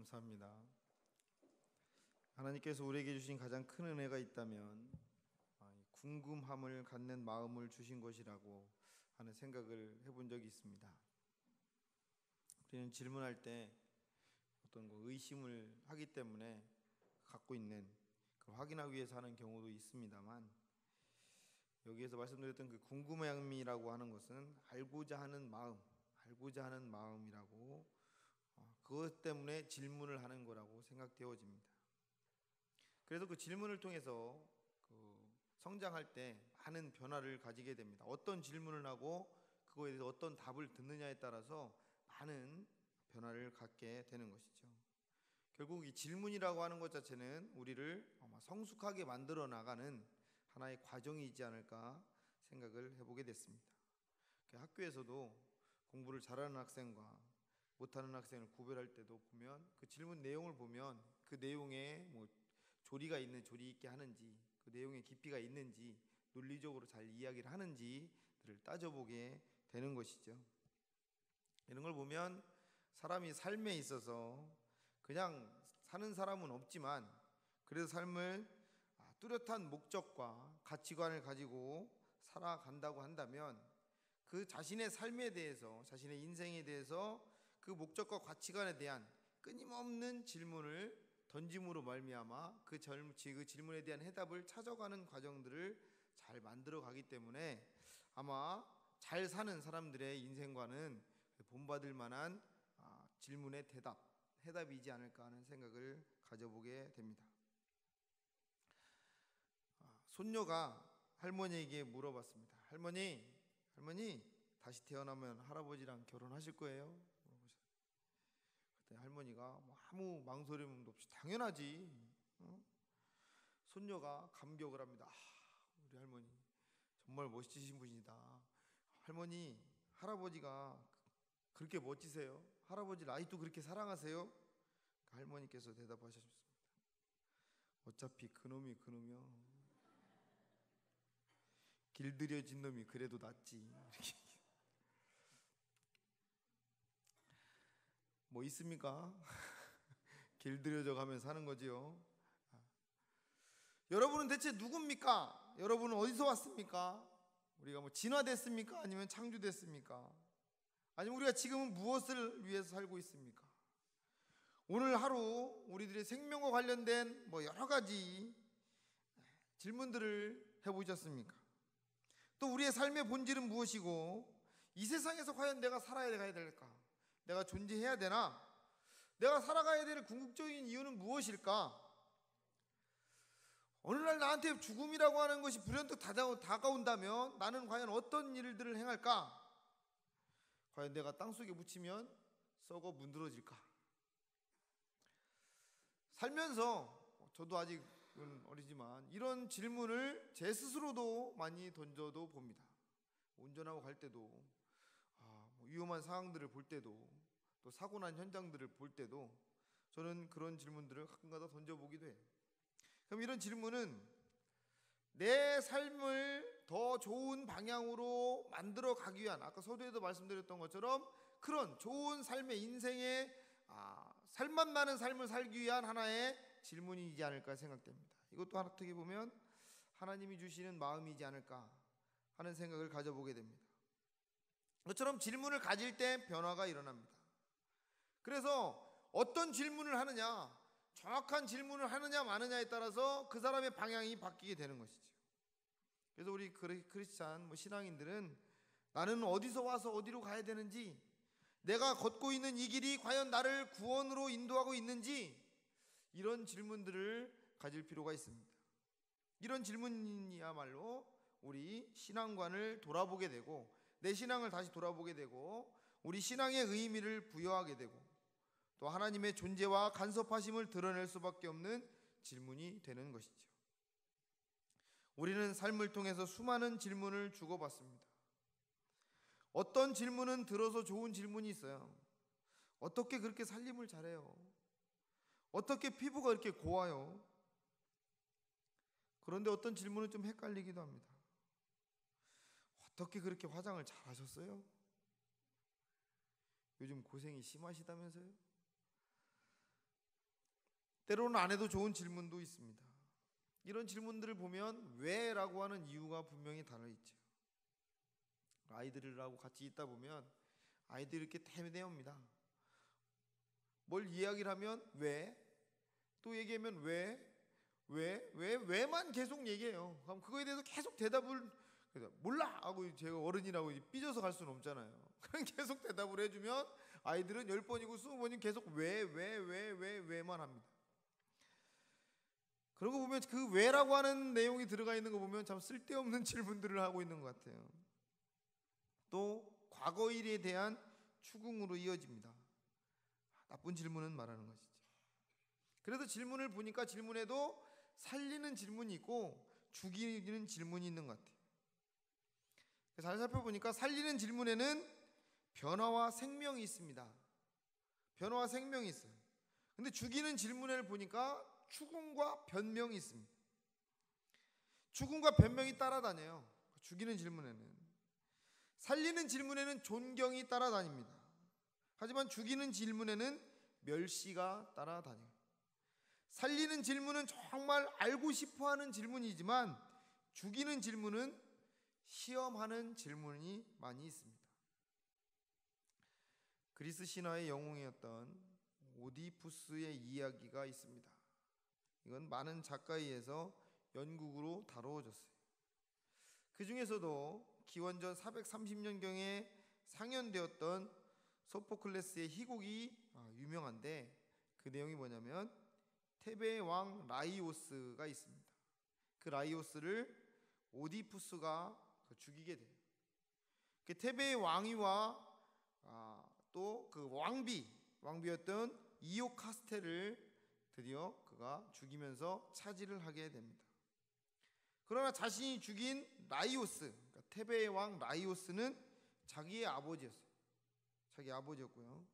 감사합니다. 하나님께서 우리에게 주신 가장 큰 은혜가 있다면 궁금함을 갖는 마음을 주신 것이라고 하는 생각을 해본 적이 있습니다. 우리는 질문할 때 어떤 의심을 하기 때문에 갖고 있는 그걸 확인하기 위해서 하는 경우도 있습니다만, 여기에서 말씀드렸던 그 궁금함이라고 하는 것은 알고자 하는 마음이라고, 그것 때문에 질문을 하는 거라고 생각되어집니다. 그래서 그 질문을 통해서 성장할 때 많은 변화를 가지게 됩니다. 어떤 질문을 하고 그거에 대해서 어떤 답을 듣느냐에 따라서 많은 변화를 갖게 되는 것이죠. 결국 이 질문이라고 하는 것 자체는 우리를 성숙하게 만들어 나가는 하나의 과정이지 않을까 생각을 해보게 됐습니다. 학교에서도 공부를 잘하는 학생과 못하는 학생을 구별할 때도 보면 그 질문 내용을 보면 그 내용에 조리 있게 하는지, 그 내용에 깊이가 있는지, 논리적으로 잘 이야기를 하는지를 따져보게 되는 것이죠. 이런 걸 보면 사람이 삶에 있어서 그냥 사는 사람은 없지만 그래도 삶을 뚜렷한 목적과 가치관을 가지고 살아간다고 한다면 그 자신의 삶에 대해서, 자신의 인생에 대해서 그 목적과 가치관에 대한 끊임없는 질문을 던짐으로 말미암아 그 질문에 대한 해답을 찾아가는 과정들을 잘 만들어 가기 때문에 아마 잘 사는 사람들의 인생과는 본받을 만한 질문의 해답이지 않을까 하는 생각을 가져보게 됩니다. 손녀가 할머니에게 물어봤습니다. 할머니, 다시 태어나면 할아버지랑 결혼하실 거예요? 그때 할머니가 아무 망설임도 없이 당연하지. 손녀가 감격을 합니다. 우리 할머니 정말 멋지신 분이다. 할머니, 할아버지가 그렇게 멋지세요? 할아버지를 아직도 그렇게 사랑하세요? 할머니께서 대답하셨습니다. 어차피 그놈이요. 길들여진 놈이 그래도 낫지. 뭐 있습니까? 길들여져 가면 사는 거지요. 여러분은 대체 누굽니까? 여러분은 어디서 왔습니까? 우리가 진화됐습니까? 아니면 창조됐습니까? 아니면 우리가 지금은 무엇을 위해서 살고 있습니까? 오늘 하루 우리들의 생명과 관련된 여러 가지 질문들을 해보셨습니까? 또 우리의 삶의 본질은 무엇이고 이 세상에서 과연 내가 살아야 될까? 내가 존재해야 되나? 내가 살아가야 될 궁극적인 이유는 무엇일까? 어느 날 나한테 죽음이라고 하는 것이 불현듯 다가온다면 나는 과연 어떤 일들을 행할까? 과연 내가 땅속에 묻히면 썩어 문드러질까? 살면서 저도 아직은 어리지만 이런 질문을 제 스스로도 많이 던져도 봅니다. 운전하고 갈 때도, 위험한 상황들을 볼 때도, 또 사고 난 현장들을 볼 때도 저는 그런 질문들을 가끔가다 던져보기도 해요. 그럼 이런 질문은 내 삶을 더 좋은 방향으로 만들어 가기 위한, 아까 서두에도 말씀드렸던 것처럼 그런 좋은 삶의 인생의 살맛 나는 삶을 살기 위한 하나의 질문이지 않을까 생각됩니다. 이것도 어떻게 보면 하나님이 주시는 마음이지 않을까 하는 생각을 가져보게 됩니다. 그것처럼 질문을 가질 때 변화가 일어납니다. 그래서 어떤 질문을 하느냐, 정확한 질문을 하느냐 마느냐에 따라서 그 사람의 방향이 바뀌게 되는 것이죠. 그래서 우리 크리스찬 신앙인들은 나는 어디서 와서 어디로 가야 되는지, 내가 걷고 있는 이 길이 과연 나를 구원으로 인도하고 있는지, 이런 질문들을 가질 필요가 있습니다. 이런 질문이야말로 우리 신앙관을 돌아보게 되고, 내 신앙을 다시 돌아보게 되고, 우리 신앙의 의미를 부여하게 되고, 또 하나님의 존재와 간섭하심을 드러낼 수밖에 없는 질문이 되는 것이죠. 우리는 삶을 통해서 수많은 질문을 주고받습니다. 어떤 질문은 들어서 좋은 질문이 있어요. 어떻게 그렇게 살림을 잘해요? 어떻게 피부가 이렇게 고와요? 그런데 어떤 질문은 좀 헷갈리기도 합니다. 어떻게 그렇게 화장을 잘하셨어요? 요즘 고생이 심하시다면서요? 때로는 안 해도 좋은 질문도 있습니다. 이런 질문들을 보면 왜라고 하는 이유가 분명히 달려있죠. 아이들하고 같이 있다 보면 아이들이 이렇게 대면대면합니다. 뭘 이야기를 하면 왜, 또 얘기하면 왜만 계속 얘기해요. 그럼 그거에 대해서 계속 대답을 몰라 하고 제가 어른이라고 삐져서 갈 수는 없잖아요. 그냥 계속 대답을 해주면 아이들은 10번이고 20번이고 계속 왜만 합니다. 그런 거 보면 그 왜라고 하는 내용이 들어가 있는 거 보면 참 쓸데없는 질문들을 하고 있는 것 같아요. 또 과거 일에 대한 추궁으로 이어집니다. 나쁜 질문은 말하는 것이죠. 그래서 질문을 보니까 질문에도 살리는 질문이 있고 죽이는 질문이 있는 것 같아요. 잘 살펴보니까 살리는 질문에는 변화와 생명이 있습니다. 변화와 생명이 있어요. 근데 죽이는 질문을 보니까 추궁과 변명이 있습니다. 추궁과 변명이 따라다녀요. 죽이는 질문에는. 살리는 질문에는 존경이 따라다닙니다. 하지만 죽이는 질문에는 멸시가 따라다녀요. 살리는 질문은 정말 알고 싶어하는 질문이지만 죽이는 질문은 시험하는 질문이 많이 있습니다. 그리스 신화의 영웅이었던 오디푸스의 이야기가 있습니다. 이건 많은 작가에 의해서 연극으로 다루어졌어요. 그 중에서도 기원전 430년경에 상연되었던 소포클레스의 희곡이 유명한데 그 내용이 뭐냐면 테베의 왕 라이오스가 있습니다. 그 라이오스를 오디푸스가 죽이게 돼요. 그 테베의 왕위와 또 그 왕비였던 이오카스테를 드디어 그가 죽이면서 차지를 하게 됩니다. 그러나 자신이 죽인 라이오스, 그러니까 테베의 왕 라이오스는 자기의 아버지였어요. 자기 아버지였고요.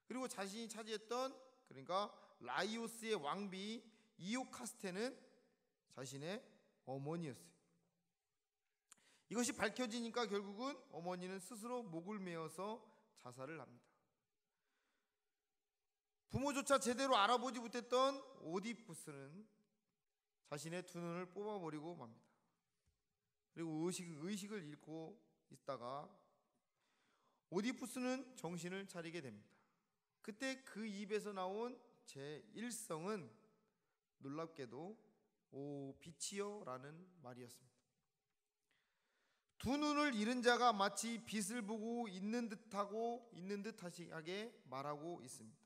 그리고 자신이 차지했던 그러니까 라이오스의 왕비 이오카스테는 자신의 어머니였어요. 이것이 밝혀지니까 결국은 어머니는 스스로 목을 메어서 자살을 합니다. 부모조차 제대로 알아보지 못했던 오디푸스는 자신의 두 눈을 뽑아버리고 맙니다. 그리고 의식을 잃고 있다가 오디푸스는 정신을 차리게 됩니다. 그때 그 입에서 나온 제1성은 놀랍게도 오 빛이여 라는 말이었습니다. 두 눈을 잃은 자가 마치 빛을 보고 있는 듯하게 말하고 있습니다.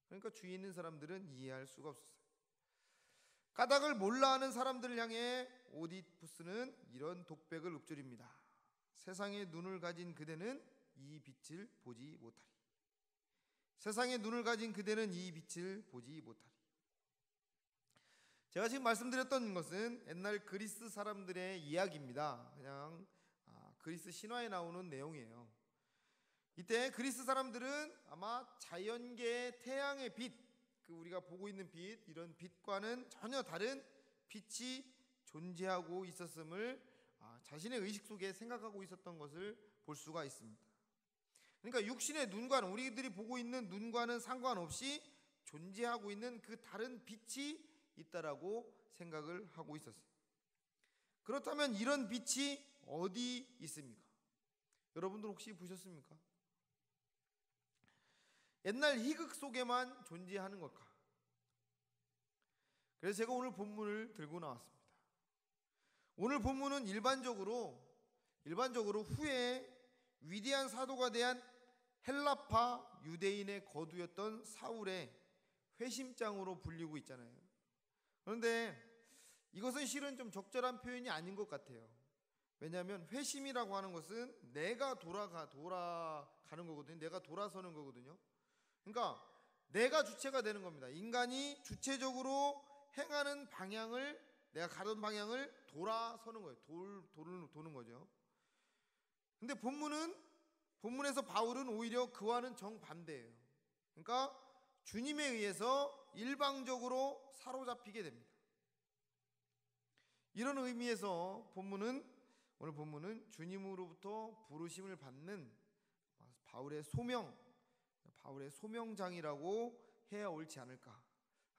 그러니까 주위에 있는 사람들은 이해할 수가 없었어요. 까닭을 몰라하는 사람들을 향해 오디푸스는 이런 독백을 읊조립니다. 세상의 눈을 가진 그대는 이 빛을 보지 못하리. 세상의 눈을 가진 그대는 이 빛을 보지 못하리. 제가 지금 말씀드렸던 것은 옛날 그리스 사람들의 이야기입니다. 그냥 그리스 신화에 나오는 내용이에요. 이때 그리스 사람들은 아마 자연계의 태양의 빛, 그 우리가 보고 있는 빛, 이런 빛과는 전혀 다른 빛이 존재하고 있었음을 자신의 의식 속에 생각하고 있었던 것을 볼 수가 있습니다. 그러니까 육신의 눈과는, 우리들이 보고 있는 눈과는 상관없이 존재하고 있는 그 다른 빛이 있다라고 생각을 하고 있었어요. 그렇다면 이런 빛이 어디 있습니까? 여러분들 혹시 보셨습니까? 옛날 희극 속에만 존재하는 걸까? 그래서 제가 오늘 본문을 들고 나왔습니다. 오늘 본문은 일반적으로 후에 위대한 사도가 된 헬라파 유대인의 거두였던 사울의 회심장으로 불리고 있잖아요. 그런데 이것은 실은 좀 적절한 표현이 아닌 것 같아요. 왜냐하면 회심이라고 하는 것은 내가 돌아가는 거거든요. 내가 돌아서는 거거든요. 그러니까 내가 주체가 되는 겁니다. 인간이 주체적으로 행하는 방향을, 내가 가던 방향을 돌아서는 거예요. 도는 거죠. 근데 본문에서 바울은 오히려 그와는 정반대예요. 그러니까 주님에 의해서 일방적으로 사로잡히게 됩니다. 이런 의미에서 오늘 본문은 주님으로부터 부르심을 받는 바울의 소명장이라고 해야 옳지 않을까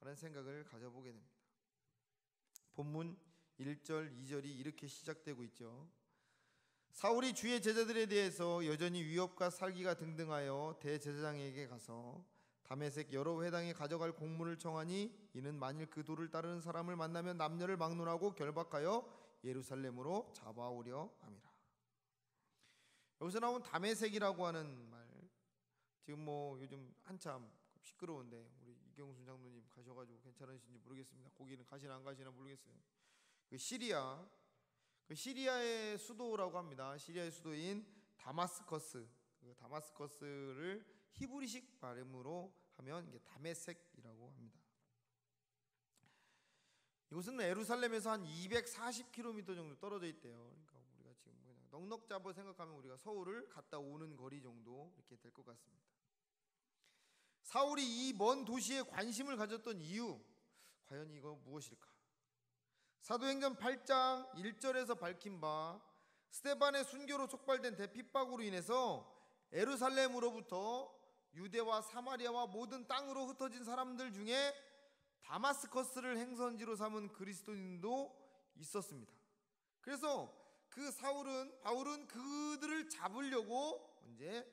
하는 생각을 가져보게 됩니다. 본문 1절, 2절이 이렇게 시작되고 있죠. 사울이 주의 제자들에 대해서 여전히 위협과 살기가 등등하여 대제사장에게 가서 다메섹 여러 회당에 가져갈 공문을 청하니 이는 만일 그 도를 따르는 사람을 만나면 남녀를 막론하고 결박하여 예루살렘으로 잡아오려 함이라. 여기서 나온 다메섹이라고 하는 말, 지금 요즘 한참 시끄러운데 우리 이경순 장로님 가셔가지고 괜찮으신지 모르겠습니다. 거기는 가시나 안 가시나 모르겠어요. 그 시리아의 수도라고 합니다. 시리아의 수도인 다마스커스, 그 다마스커스를 히브리식 발음으로 하면 이게 다메섹이라고 합니다. 이곳은 예루살렘에서 한 240km 정도 떨어져 있대요. 그러니까 우리가 지금 그냥 넉넉 잡아 생각하면 우리가 서울을 갔다 오는 거리 정도 이렇게 될 것 같습니다. 사울이 이 먼 도시에 관심을 가졌던 이유, 과연 이거 무엇일까? 사도행전 8장 1절에서 밝힌 바 스데반의 순교로 촉발된 대핍박으로 인해서 예루살렘으로부터 유대와 사마리아와 모든 땅으로 흩어진 사람들 중에 다마스커스를 행선지로 삼은 그리스도인도 있었습니다. 그래서 바울은 그들을 잡으려고 이제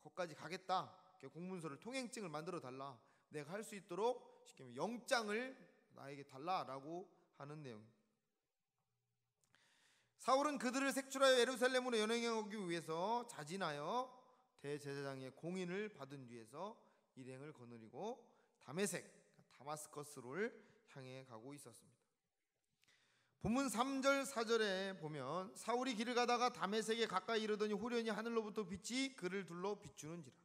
거기까지 가겠다. 공문서를 통행증을 만들어 달라. 내가 할 수 있도록 쉽게 말하면 영장을 나에게 달라라고 하는 내용입니다. 사울은 그들을 색출하여 예루살렘으로 연행해 오기 위해서 자진하여 대제사장의 공인을 받은 뒤에서 일행을 거느리고 다마스커스를 향해 가고 있었습니다. 본문 3절 4절에 보면 사울이 길을 가다가 다메섹에 가까이 이르더니 호련히 하늘로부터 빛이 그를 둘러 비추는지라.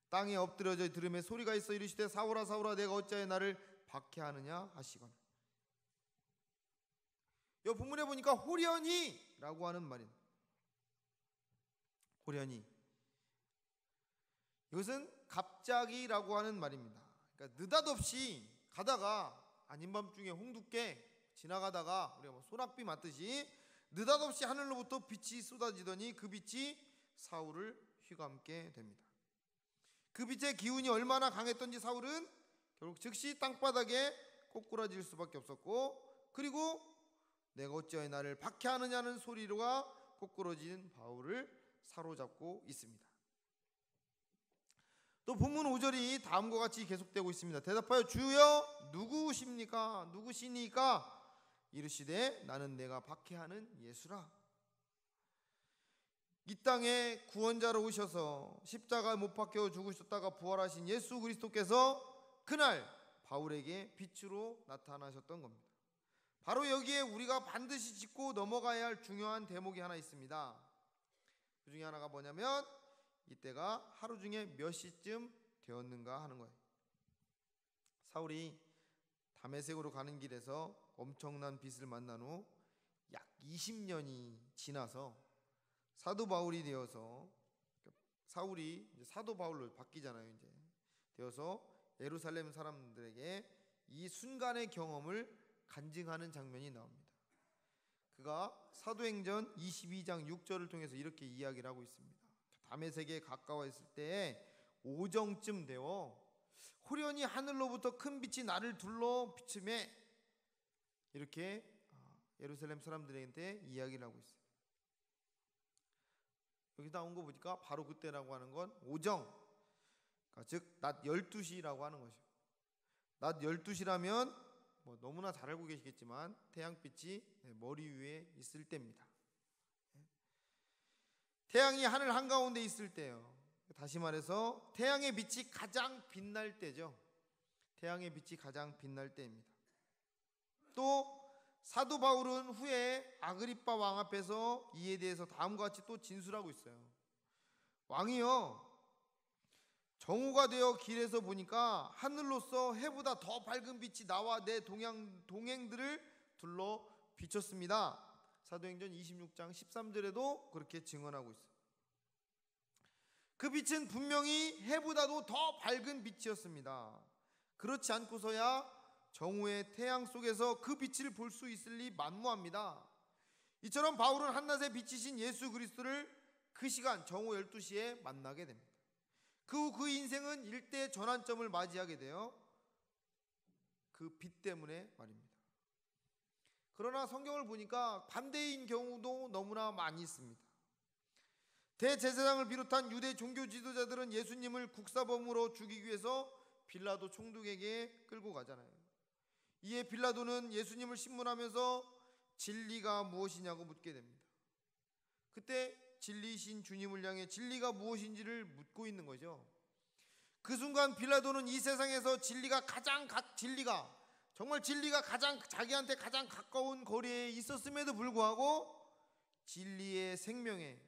땅에 엎드려져 들음에 소리가 있어 이르시되 사울아 사울아 내가 어찌하여 나를 박해하느냐 하시거늘. 이 본문에 보니까 호련히 라고 하는 말입니다. 호련히, 이것은 갑자기라고 하는 말입니다. 그러니까 느닷없이 가다가 아닌 밤중에 홍두깨 지나가다가 우리가 소낙비 맞듯이 느닷없이 하늘로부터 빛이 쏟아지더니 그 빛이 사울을 휘감게 됩니다. 그 빛의 기운이 얼마나 강했던지 사울은 결국 즉시 땅바닥에 꼬꾸라질 수밖에 없었고, 그리고 내가 어찌하여 나를 박해하느냐는 소리로가 꼬꾸러진 바울을 사로잡고 있습니다. 또 본문 5절이 다음과 같이 계속되고 있습니다. 대답하여 주여 누구십니까? 누구시니까? 이르시되 나는 내가 박해하는 예수라. 이 땅에 구원자로 오셔서 십자가에 못 박혀 죽으셨다가 부활하신 예수 그리스도께서 그날 바울에게 빛으로 나타나셨던 겁니다. 바로 여기에 우리가 반드시 짚고 넘어가야 할 중요한 대목이 하나 있습니다. 그 중에 하나가 뭐냐면 이때가 하루 중에 몇 시쯤 되었는가 하는 거예요. 사울이 다메섹으로 가는 길에서 엄청난 빛을 만난 후 약 20년이 지나서 사도 바울이 되어서, 사울이 이제 사도 바울로 바뀌잖아요. 이제 되어서 예루살렘 사람들에게 이 순간의 경험을 간증하는 장면이 나옵니다. 그가 사도행전 22장 6절을 통해서 이렇게 이야기를 하고 있습니다. 다메섹에 가까워 있을 때에 오정쯤 되어 호련히 하늘로부터 큰 빛이 나를 둘러 비추매, 이렇게 예루살렘 사람들한테 이야기를 하고 있어요. 여기 나온 거 보니까 바로 그때라고 하는 건 오정, 그러니까 즉 낮 12시라고 하는 것이죠. 낮 12시라면 너무나 잘 알고 계시겠지만 태양빛이 머리 위에 있을 때입니다. 태양이 하늘 한가운데 있을 때요. 다시 말해서 태양의 빛이 가장 빛날 때죠. 태양의 빛이 가장 빛날 때입니다. 또 사도 바울은 후에 아그리빠 왕 앞에서 이에 대해서 다음과 같이 또 진술하고 있어요. 왕이요, 정오가 되어 길에서 보니까 하늘로서 해보다 더 밝은 빛이 나와 내 동행들을 둘러 비쳤습니다. 사도행전 26장 13절에도 그렇게 증언하고 있어요. 그 빛은 분명히 해보다도 더 밝은 빛이었습니다. 그렇지 않고서야 정오의 태양 속에서 그 빛을 볼 수 있을리 만무합니다. 이처럼 바울은 한낮에 비치신 예수 그리스도를 그 시간 정오 12시에 만나게 됩니다. 그 인생은 일대 전환점을 맞이하게 돼요. 그 빛 때문에 말입니다. 그러나 성경을 보니까 반대인 경우도 너무나 많이 있습니다. 대제사장을 비롯한 유대 종교 지도자들은 예수님을 국사범으로 죽이기 위해서 빌라도 총독에게 끌고 가잖아요. 이에 빌라도는 예수님을 신문하면서 진리가 무엇이냐고 묻게 됩니다. 그때 진리이신 주님을 향해 진리가 무엇인지를 묻고 있는 거죠. 그 순간 빌라도는 이 세상에서 진리가 정말 진리가 가장 자기한테 가장 가까운 거리에 있었음에도 불구하고 진리의 생명에,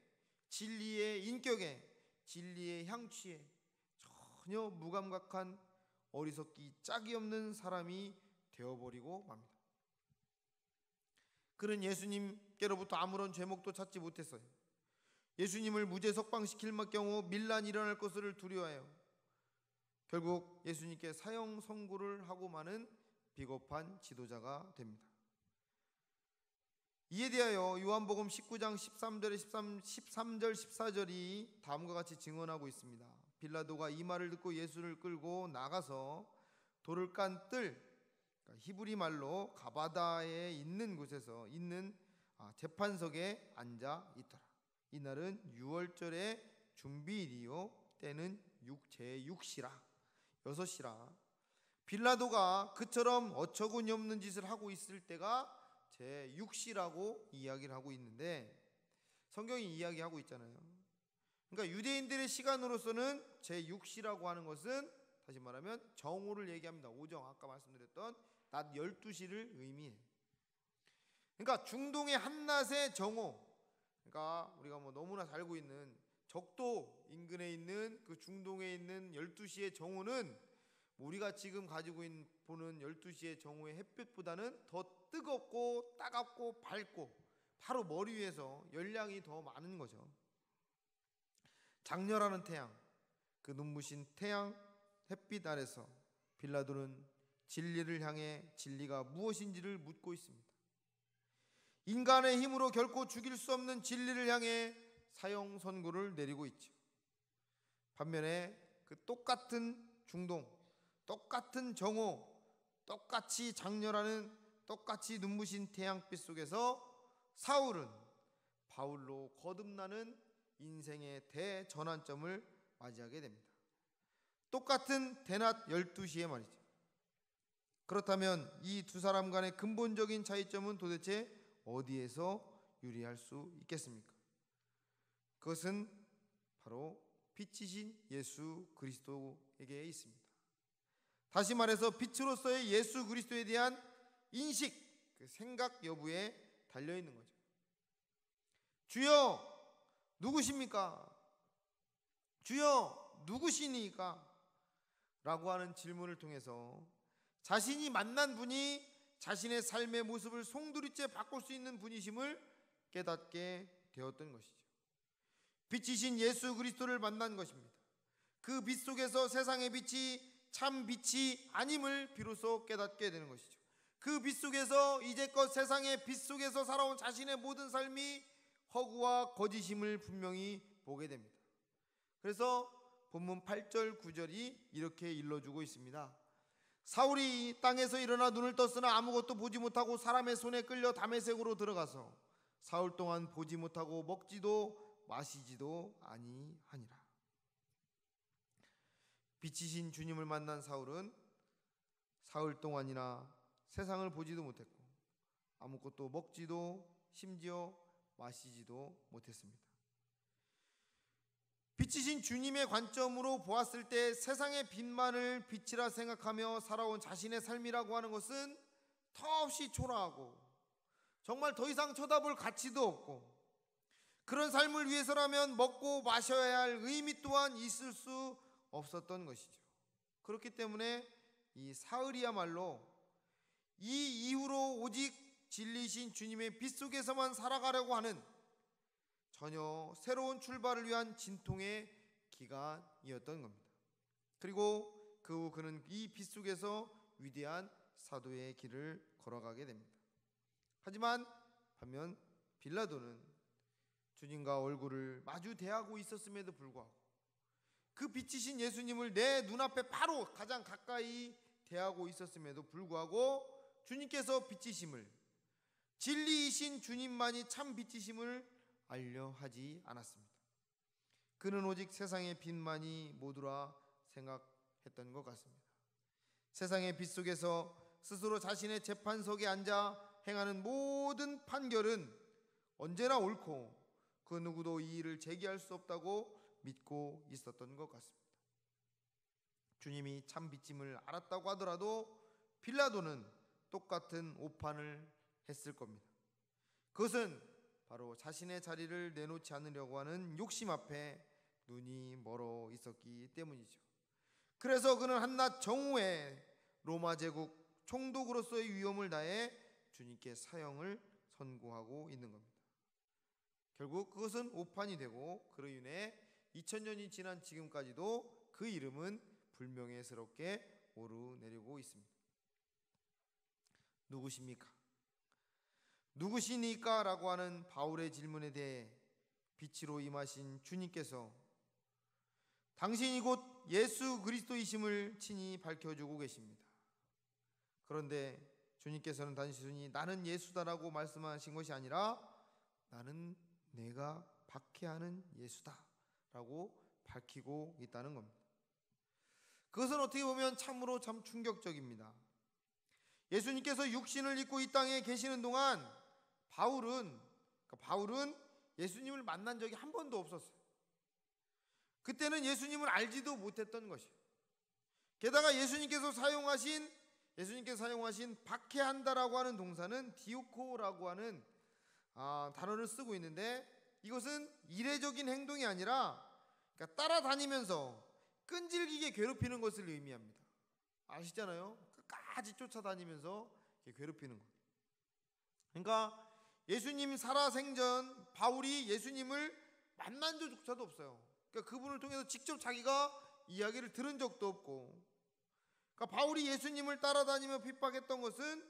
진리의 인격에, 진리의 향취에 전혀 무감각한 어리석기 짝이 없는 사람이 되어버리고 맙니다. 그는 예수님께로부터 아무런 죄목도 찾지 못했어요. 예수님을 무죄 석방시킬 경우 밀란이 일어날 것을 두려워해요. 결국 예수님께 사형 선고를 하고 마는 비겁한 지도자가 됩니다. 이에 대하여 요한복음 19장 13절 14절이 다음과 같이 증언하고 있습니다. 빌라도가 이 말을 듣고 예수를 끌고 나가서 돌을 깐 뜰, 히브리 말로 가바다에 있는 곳에서 있는 재판석에 앉아 있더라. 이날은 6월절의 준비일이요 때는 제6시라 6시라. 빌라도가 그처럼 어처구니 없는 짓을 하고 있을 때가 제6시라고 이야기를 하고 있는데, 성경이 이야기하고 있잖아요. 그러니까 유대인들의 시간으로서는 제6시라고 하는 것은 다시 말하면 정오를 얘기합니다. 오정, 아까 말씀드렸던 낮 12시를 의미해요. 그러니까 중동의 한낮의 정오, 그러니까 우리가 너무나 알고 있는 적도 인근에 있는 그 중동에 있는 12시의 정오는 우리가 지금 가지고 보는 12시의 정오의 햇빛보다는 더 뜨겁고 따갑고 밝고 바로 머리 위에서 열량이 더 많은 거죠. 장렬하는 태양, 그 눈부신 태양 햇빛 아래서 빌라도는 진리를 향해 진리가 무엇인지를 묻고 있습니다. 인간의 힘으로 결코 죽일 수 없는 진리를 향해 사형 선고를 내리고 있죠. 반면에 그 똑같은 중동, 똑같은 정오, 똑같이 장렬하는, 똑같이 눈부신 태양빛 속에서 사울은 바울로 거듭나는 인생의 대전환점을 맞이하게 됩니다. 똑같은 대낮 12시에 말이죠. 그렇다면 이 두 사람 간의 근본적인 차이점은 도대체 어디에서 유리할 수 있겠습니까? 그것은 바로 빛이신 예수 그리스도에게 있습니다. 다시 말해서 빛으로서의 예수 그리스도에 대한 인식, 그 생각 여부에 달려있는 거죠. 주여 누구십니까? 주여 누구시니까? 라고 하는 질문을 통해서 자신이 만난 분이 자신의 삶의 모습을 송두리째 바꿀 수 있는 분이심을 깨닫게 되었던 것이죠. 빛이신 예수 그리스도를 만난 것입니다. 그 빛 속에서 세상의 빛이 참 빛이 아님을 비로소 깨닫게 되는 것이죠. 그 빛 속에서 이제껏 세상의 빛 속에서 살아온 자신의 모든 삶이 허구와 거짓임을 분명히 보게 됩니다. 그래서 본문 8절 9절이 이렇게 일러주고 있습니다. 사울이 땅에서 일어나 눈을 떴으나 아무것도 보지 못하고 사람의 손에 끌려 다메섹으로 들어가서 사흘 동안 보지 못하고 먹지도 마시지도 아니하니라. 빛이신 주님을 만난 사울은 사흘 동안이나 세상을 보지도 못했고 아무것도 먹지도 심지어 마시지도 못했습니다. 빛이신 주님의 관점으로 보았을 때 세상의 빛만을 빛이라 생각하며 살아온 자신의 삶이라고 하는 것은 턱없이 초라하고 정말 더 이상 쳐다볼 가치도 없고, 그런 삶을 위해서라면 먹고 마셔야 할 의미 또한 있을 수 없었던 것이죠. 그렇기 때문에 이 사흘이야말로 이 이후로 오직 진리이신 주님의 빛 속에서만 살아가려고 하는 전혀 새로운 출발을 위한 진통의 기간이었던 겁니다. 그리고 그 후 그는 이 빛 속에서 위대한 사도의 길을 걸어가게 됩니다. 하지만 반면 빌라도는 주님과 얼굴을 마주 대하고 있었음에도 불구하고 그 빛이신 예수님을 내 눈앞에 바로 가장 가까이 대하고 있었음에도 불구하고 주님께서 빛이심을, 진리이신 주님만이 참 빛이심을 알려 하지 않았습니다. 그는 오직 세상의 빛만이 모두라 생각했던 것 같습니다. 세상의 빛 속에서 스스로 자신의 재판석에 앉아 행하는 모든 판결은 언제나 옳고 그 누구도 이 일을 제기할 수 없다고 믿고 있었던 것 같습니다. 주님이 참 빛임을 알았다고 하더라도 빌라도는 똑같은 오판을 했을 겁니다. 그것은 바로 자신의 자리를 내놓지 않으려고 하는 욕심 앞에 눈이 멀어 있었기 때문이죠. 그래서 그는 한낮 정오에 로마 제국 총독으로서의 위험을 다해 주님께 사형을 선고하고 있는 겁니다. 결국 그것은 오판이 되고 그로 인해 2000년이 지난 지금까지도 그 이름은 불명예스럽게 오르내리고 있습니다. 누구십니까? 누구시니까? 라고 하는 바울의 질문에 대해 빛으로 임하신 주님께서 당신이 곧 예수 그리스도이심을 친히 밝혀주고 계십니다. 그런데 주님께서는 단순히 나는 예수다라고 말씀하신 것이 아니라 나는 내가 박해하는 예수다라고 밝히고 있다는 겁니다. 그것은 어떻게 보면 참으로 참 충격적입니다. 예수님께서 육신을 입고 이 땅에 계시는 동안 바울은 예수님을 만난 적이 한 번도 없었어요. 그때는 예수님을 알지도 못했던 것이에요. 게다가 예수님께서 사용하신 박해한다라고 하는 동사는 디오코라고 하는 단어를 쓰고 있는데, 이것은 이례적인 행동이 아니라 그러니까 따라다니면서 끈질기게 괴롭히는 것을 의미합니다. 아시잖아요? 끝까지 쫓아다니면서 괴롭히는 것. 그러니까 예수님 살아생전 바울이 예수님을 만난 적조차도 없어요. 그러니까 그분을 통해서 직접 자기가 이야기를 들은 적도 없고, 그러니까 바울이 예수님을 따라다니며 핍박했던 것은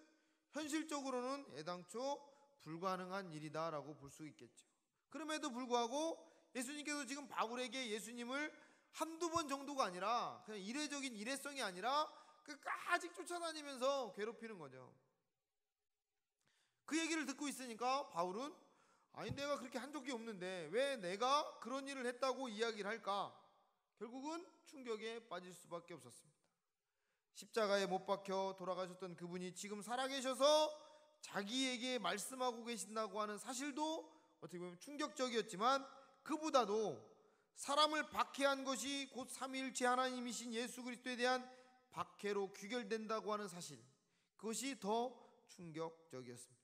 현실적으로는 애당초 불가능한 일이다라고 볼 수 있겠죠. 그럼에도 불구하고 예수님께서 지금 바울에게 예수님을 한두 번 정도가 아니라 그냥 이례적인 일회성이 아니라 끝까지 쫓아다니면서 괴롭히는 거죠. 그 얘기를 듣고 있으니까 바울은 아니 내가 그렇게 한 적이 없는데 왜 내가 그런 일을 했다고 이야기를 할까? 결국은 충격에 빠질 수밖에 없었습니다. 십자가에 못 박혀 돌아가셨던 그분이 지금 살아계셔서 자기에게 말씀하고 계신다고 하는 사실도 어떻게 보면 충격적이었지만, 그보다도 사람을 박해한 것이 곧 삼위일체 하나님이신 예수 그리스도에 대한 박해로 귀결된다고 하는 사실, 그것이 더 충격적이었습니다.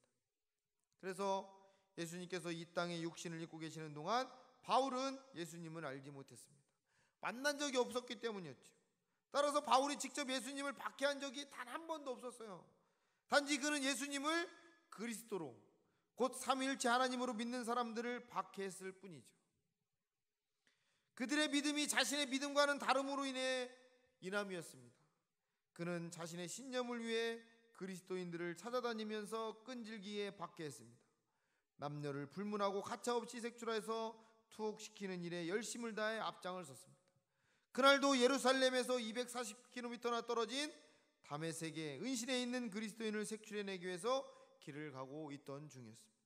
그래서 예수님께서 이 땅에 육신을 입고 계시는 동안 바울은 예수님을 알지 못했습니다. 만난 적이 없었기 때문이었죠. 따라서 바울이 직접 예수님을 박해한 적이 단 한 번도 없었어요. 단지 그는 예수님을 그리스도로 곧 삼위일체 하나님으로 믿는 사람들을 박해했을 뿐이죠. 그들의 믿음이 자신의 믿음과는 다름으로 인해 인함이었습니다. 그는 자신의 신념을 위해 그리스도인들을 찾아다니면서 끈질기게 박해했습니다. 남녀를 불문하고 가차없이 색출해서 투옥시키는 일에 열심을 다해 앞장을 섰습니다. 그날도 예루살렘에서 240km나 떨어진 다메섹의 은신에 있는 그리스도인을 색출해내기 위해서 길을 가고 있던 중이었습니다.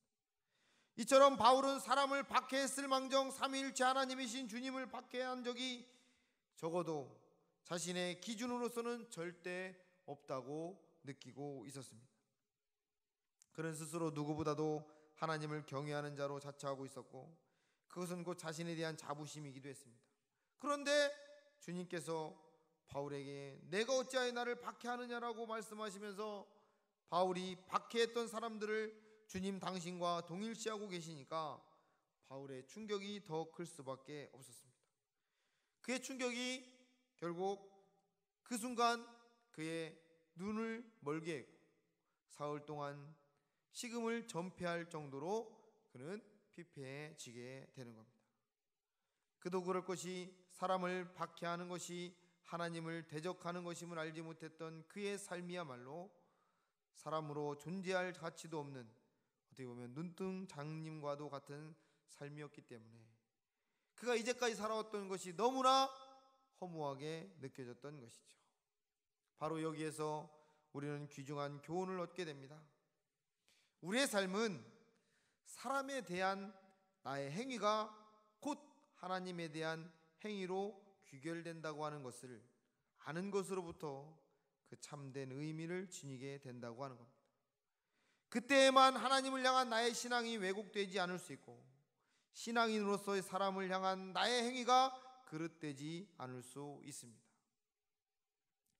이처럼 바울은 사람을 박해했을 망정 삼위일체 하나님이신 주님을 박해한 적이 적어도 자신의 기준으로서는 절대 없다고 느끼고 있었습니다. 그는 스스로 누구보다도 하나님을 경외하는 자로 자처하고 있었고, 그것은 곧 자신에 대한 자부심이기도 했습니다. 그런데 주님께서 바울에게 내가 어찌하여 나를 박해하느냐라고 말씀하시면서 바울이 박해했던 사람들을 주님 당신과 동일시하고 계시니까 바울의 충격이 더 클 수밖에 없었습니다. 그의 충격이 결국 그 순간 그의 눈을 멀게 했고 사흘 동안 식음을 전폐할 정도로 그는 피폐해지게 되는 겁니다. 그도 그럴 것이 사람을 박해하는 것이 하나님을 대적하는 것임을 알지 못했던 그의 삶이야말로 사람으로 존재할 가치도 없는, 어떻게 보면 눈뜬 장님과도 같은 삶이었기 때문에 그가 이제까지 살아왔던 것이 너무나 허무하게 느껴졌던 것이죠. 바로 여기에서 우리는 귀중한 교훈을 얻게 됩니다. 우리의 삶은 사람에 대한 나의 행위가 곧 하나님에 대한 행위로 귀결된다고 하는 것을 아는 것으로부터 그 참된 의미를 지니게 된다고 하는 겁니다. 그때에만 하나님을 향한 나의 신앙이 왜곡되지 않을 수 있고, 신앙인으로서의 사람을 향한 나의 행위가 그릇되지 않을 수 있습니다.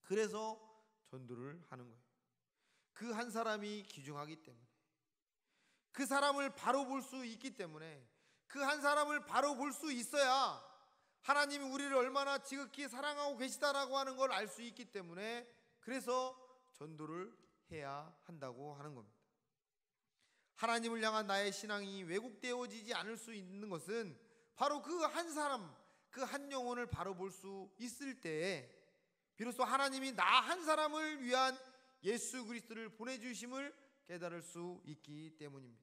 그래서 전도를 하는 거예요. 그 한 사람이 귀중하기 때문에, 그 사람을 바로 볼 수 있기 때문에, 그 한 사람을 바로 볼 수 있어야 하나님이 우리를 얼마나 지극히 사랑하고 계시다라고 하는 걸 알 수 있기 때문에, 그래서 전도를 해야 한다고 하는 겁니다. 하나님을 향한 나의 신앙이 왜곡되어지지 않을 수 있는 것은 바로 그 한 사람, 그 한 영혼을 바로 볼 수 있을 때에 비로소 하나님이 나 한 사람을 위한 예수 그리스도를 보내주심을 깨달을 수 있기 때문입니다.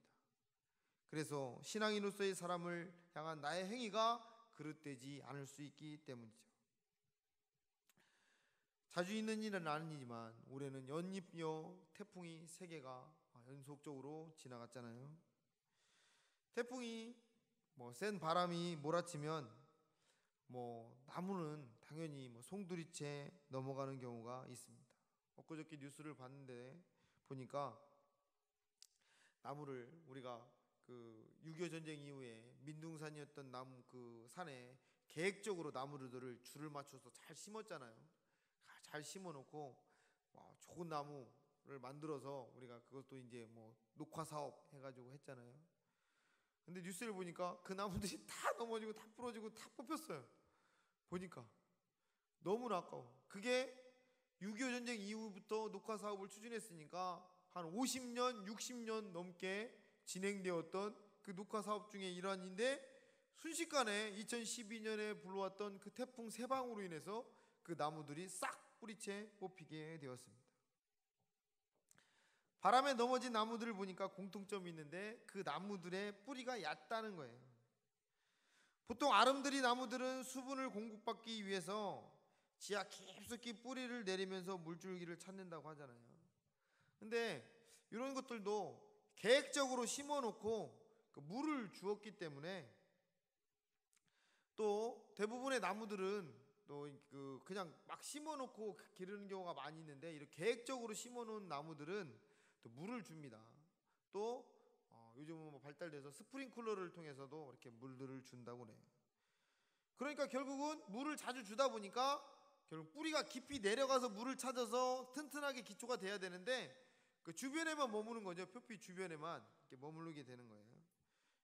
그래서 신앙인으로서의 사람을 향한 나의 행위가 그릇되지 않을 수 있기 때문이죠. 자주 있는 일은 아니지만 올해는 연이어 태풍이 3개가 연속적으로 지나갔잖아요. 태풍이 센 바람이 몰아치면 나무는 당연히 송두리째 넘어가는 경우가 있습니다. 엊그저께 뉴스를 봤는데 보니까 나무를 우리가 그 6.25 전쟁 이후에 민둥산이었던 나무 그 산에 계획적으로 나무들을 줄을 맞춰서 잘 심었잖아요. 잘 심어놓고 좋은 나무를 만들어서 우리가 그것도 이제 녹화 사업 해가지고 했잖아요. 근데 뉴스를 보니까 그 나무들이 다 넘어지고 다 부러지고 다 뽑혔어요. 보니까 너무나 아까워. 그게 6.25 전쟁 이후부터 녹화 사업을 추진했으니까 한 50년, 60년 넘게 진행되었던 그 녹화 사업 중에 일환인데, 순식간에 2012년에 불러왔던 그 태풍 3방으로 인해서 그 나무들이 싹 뿌리채 뽑히게 되었습니다. 바람에 넘어진 나무들을 보니까 공통점이 있는데 그 나무들의 뿌리가 얕다는 거예요. 보통 아름드리 나무들은 수분을 공급받기 위해서 지하 깊숙이 뿌리를 내리면서 물줄기를 찾는다고 하잖아요. 근데 이런 것들도 계획적으로 심어놓고 그 물을 주었기 때문에, 또 대부분의 나무들은 또 그냥 막 심어놓고 기르는 경우가 많이 있는데, 이렇게 계획적으로 심어놓은 나무들은 또 물을 줍니다. 또 요즘은 발달돼서 스프링클러를 통해서도 이렇게 물들을 준다고 그래요. 그러니까 결국은 물을 자주 주다 보니까 결국 뿌리가 깊이 내려가서 물을 찾아서 튼튼하게 기초가 돼야 되는데 그 주변에만 머무는 거죠. 표피 주변에만 이렇게 머무르게 되는 거예요.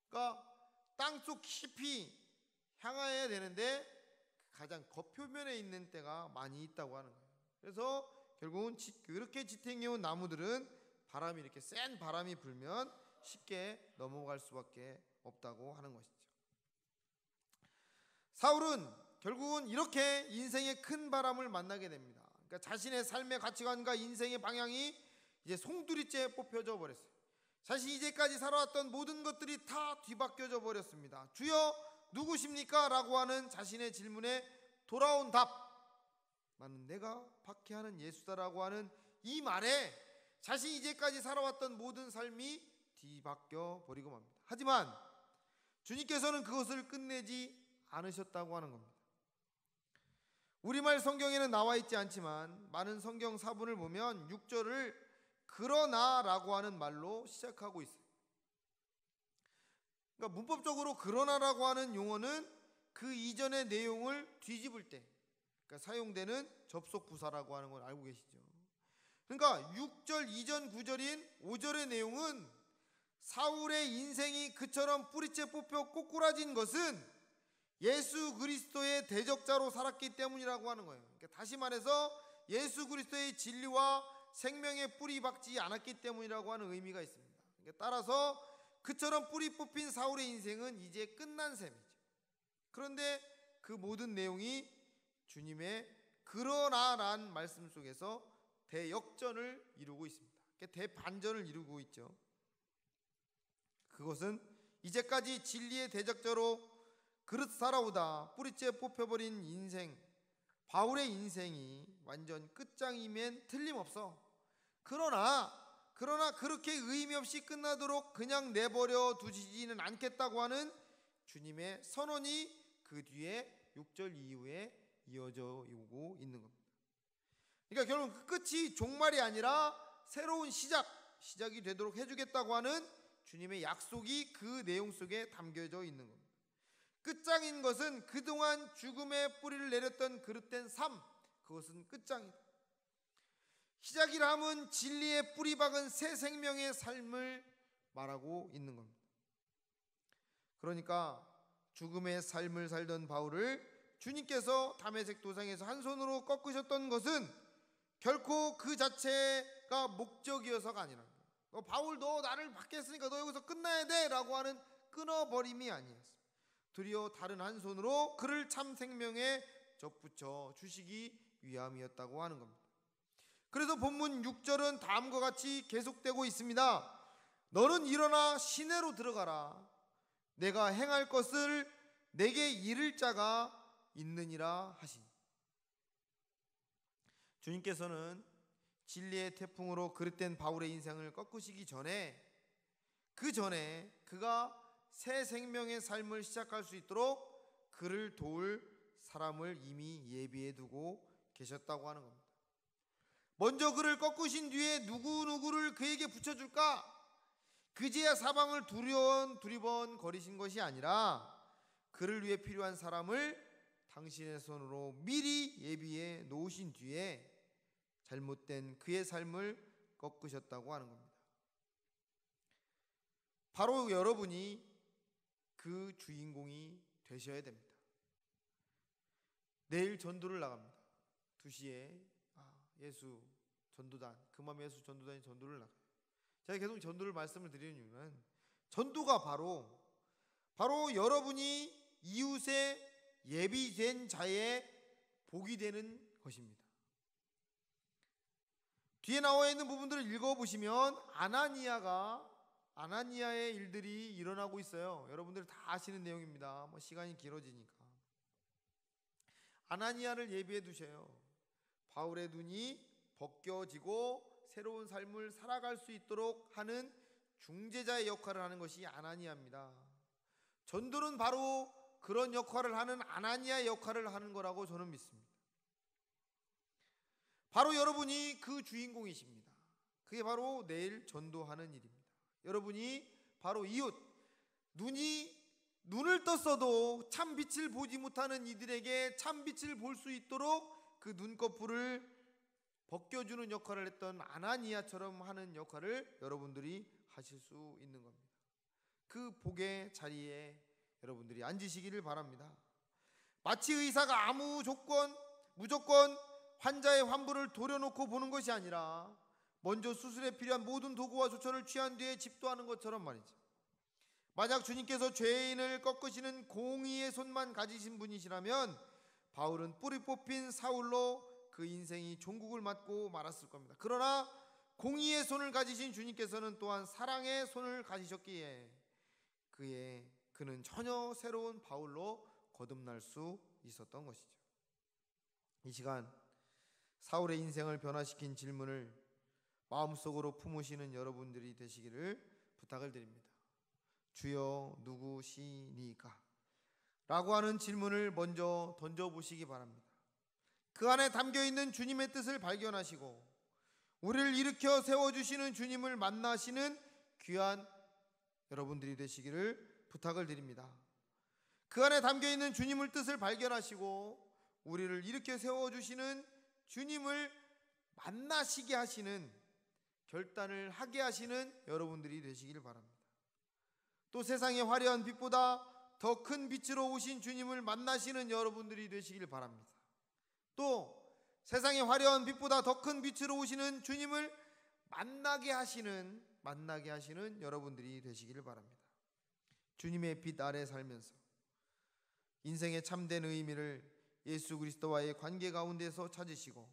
그러니까 땅속 깊이 향해야 되는데 가장 겉표면에 있는 때가 많이 있다고 하는 거예요. 그래서 결국은 그렇게 지탱해온 나무들은 바람이 이렇게 센 바람이 불면 쉽게 넘어갈 수밖에 없다고 하는 것이죠. 사울은 결국은 이렇게 인생의 큰 바람을 만나게 됩니다. 그러니까 자신의 삶의 가치관과 인생의 방향이 이제 송두리째 뽑혀져 버렸어요. 자신이 이제까지 살아왔던 모든 것들이 다 뒤바뀌어져 버렸습니다. 주여 누구십니까? 라고 하는 자신의 질문에 돌아온 답, 나는 내가 박해하는 예수다라고 하는 이 말에 자신이 이제까지 살아왔던 모든 삶이 뒤바뀌어 버리고 맙니다. 하지만 주님께서는 그것을 끝내지 않으셨다고 하는 겁니다. 우리말 성경에는 나와 있지 않지만 많은 성경 사본을 보면 6절을 그러나 라고 하는 말로 시작하고 있어요. 그러니까 문법적으로 그러나라고 하는 용어는 그 이전의 내용을 뒤집을 때 사용되는 접속 부사라고 하는 걸 알고 계시죠? 그러니까 6절 이전 9절인 5절의 내용은 사울의 인생이 그처럼 뿌리째 뽑혀 꼬꾸라진 것은 예수 그리스도의 대적자로 살았기 때문이라고 하는 거예요. 그러니까 다시 말해서 예수 그리스도의 진리와 생명의 뿌리 박지 않았기 때문이라고 하는 의미가 있습니다. 그러니까 따라서 그처럼 뿌리 뽑힌 사울의 인생은 이제 끝난 셈이죠. 그런데 그 모든 내용이 주님의 그러나란 말씀 속에서 대역전을 이루고 있습니다. 대반전을 이루고 있죠. 그것은 이제까지 진리의 대적자로 그릇 살아오다 뿌리째 뽑혀버린 인생, 바울의 인생이 완전 끝장이면 틀림없어. 그러나 그렇게 의미 없이 끝나도록 그냥 내버려 두지는 않겠다고 하는 주님의 선언이 그 뒤에 6절 이후에 이어져 오고 있는 겁니다. 그러니까 결국 그 끝이 종말이 아니라 새로운 시작이 되도록 해주겠다고 하는 주님의 약속이 그 내용 속에 담겨져 있는 겁니다. 끝장인 것은 그동안 죽음의 뿌리를 내렸던 그릇된 삶, 그것은 끝장이다. 시작이라 함은 진리의 뿌리 박은 새 생명의 삶을 말하고 있는 겁니다. 그러니까 죽음의 삶을 살던 바울을 주님께서 다메섹 도상에서 한 손으로 꺾으셨던 것은 결코 그 자체가 목적이어서가 아니라, 바울 너 나를 받겠으니까 너 여기서 끝나야 돼 라고 하는 끊어버림이 아니었습니다. 드디어 다른 한 손으로 그를 참 생명에 접붙여 주시기 위함이었다고 하는 겁니다. 그래서 본문 6절은 다음과 같이 계속되고 있습니다. 너는 일어나 시내로 들어가라. 내가 행할 것을 내게 이를 자가 있느니라 하시니. 주님께서는 진리의 태풍으로 그릇된 바울의 인생을 꺾으시기 전에, 그 전에 그가 새 생명의 삶을 시작할 수 있도록 그를 도울 사람을 이미 예비해 두고 계셨다고 하는 겁니다. 먼저 그를 꺾으신 뒤에 누구를 그에게 붙여줄까? 그제야 사방을 두리번 거리신 것이 아니라 그를 위해 필요한 사람을 당신의 손으로 미리 예비해 놓으신 뒤에 잘못된 그의 삶을 꺾으셨다고 하는 겁니다. 바로 여러분이 그 주인공이 되셔야 됩니다. 내일 전도를 나갑니다. 2시에 예수 전도단, 금암 예수 전도단이 전도를 나가요. 제가 계속 전도를 말씀을 드리는 이유는 전도가 바로 여러분이 이웃의 예비된 자의 복이 되는 것입니다. 뒤에 나와 있는 부분들을 읽어보시면 아나니아의 일들이 일어나고 있어요. 여러분들 다 아시는 내용입니다. 시간이 길어지니까. 아나니아를 예비해 두셔요. 바울의 눈이 벗겨지고 새로운 삶을 살아갈 수 있도록 하는 중재자의 역할을 하는 것이 아나니아입니다. 전도는 바로 그런 역할을 하는 아나니아의 역할을 하는 거라고 저는 믿습니다. 바로 여러분이 그 주인공이십니다. 그게 바로 내일 전도하는 일입니다. 여러분이 바로 이웃, 눈을 떴어도 참 빛을 보지 못하는 이들에게 참 빛을 볼 수 있도록 그 눈꺼풀을 벗겨주는 역할을 했던 아나니아처럼 하는 역할을 여러분들이 하실 수 있는 겁니다. 그 복의 자리에 여러분들이 앉으시기를 바랍니다. 마치 의사가 무조건 환자의 환부를 도려놓고 보는 것이 아니라 먼저 수술에 필요한 모든 도구와 조처를 취한 뒤에 집도하는 것처럼 말이죠. 만약 주님께서 죄인을 꺾으시는 공의의 손만 가지신 분이시라면 바울은 뿌리 뽑힌 사울로 그 인생이 종국을 맞고 말았을 겁니다. 그러나 공의의 손을 가지신 주님께서는 또한 사랑의 손을 가지셨기에 그는 전혀 새로운 바울로 거듭날 수 있었던 것이죠. 이 시간 사울의 인생을 변화시킨 질문을 마음속으로 품으시는 여러분들이 되시기를 부탁을 드립니다. 주여 누구시니까? 라고 하는 질문을 먼저 던져보시기 바랍니다. 그 안에 담겨있는 주님의 뜻을 발견하시고 우리를 일으켜 세워주시는 주님을 만나시는 귀한 여러분들이 되시기를 부탁을 드립니다. 그 안에 담겨있는 주님의 뜻을 발견하시고 우리를 일으켜 세워주시는 주님을 만나시게 하시는, 결단을 하게 하시는 여러분들이 되시기를 바랍니다. 또 세상의 화려한 빛보다 더 큰 빛으로 오신 주님을 만나시는 여러분들이 되시기를 바랍니다. 또 세상의 화려한 빛보다 더 큰 빛으로 오시는 주님을 만나게 하시는 여러분들이 되시기를 바랍니다. 주님의 빛 아래 살면서 인생의 참된 의미를 예수 그리스도와의 관계 가운데서 찾으시고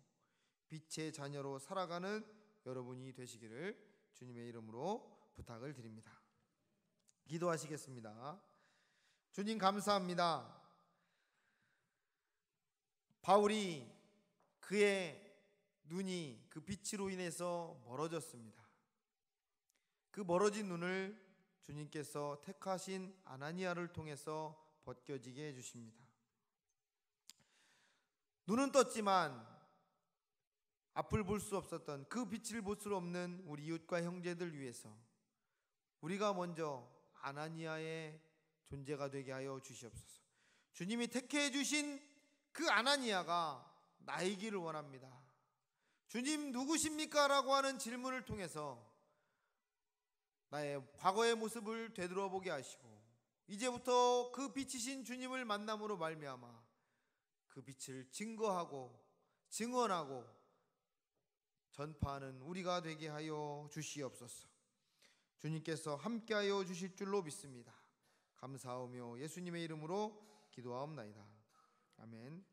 빛의 자녀로 살아가는 여러분이 되시기를 주님의 이름으로 부탁을 드립니다. 기도하시겠습니다. 주님 감사합니다. 바울이 그의 눈이 그 빛으로 인해서 멀어졌습니다. 그 멀어진 눈을 주님께서 택하신 아나니아를 통해서 벗겨지게 해주십니다. 눈은 떴지만 앞을 볼 수 없었던, 그 빛을 볼 수 없는 우리 이웃과 형제들 위해서 우리가 먼저 아나니아의 존재가 되게 하여 주시옵소서. 주님이 택해 주신 그 아나니아가 나이기를 원합니다. 주님 누구십니까? 라고 하는 질문을 통해서 나의 과거의 모습을 되돌아보게 하시고, 이제부터 그 빛이신 주님을 만남으로 말미암아 그 빛을 증거하고 증언하고 전파하는 우리가 되게 하여 주시옵소서. 주님께서 함께하여 주실 줄로 믿습니다. 감사하며 예수님의 이름으로 기도하옵나이다. 아멘.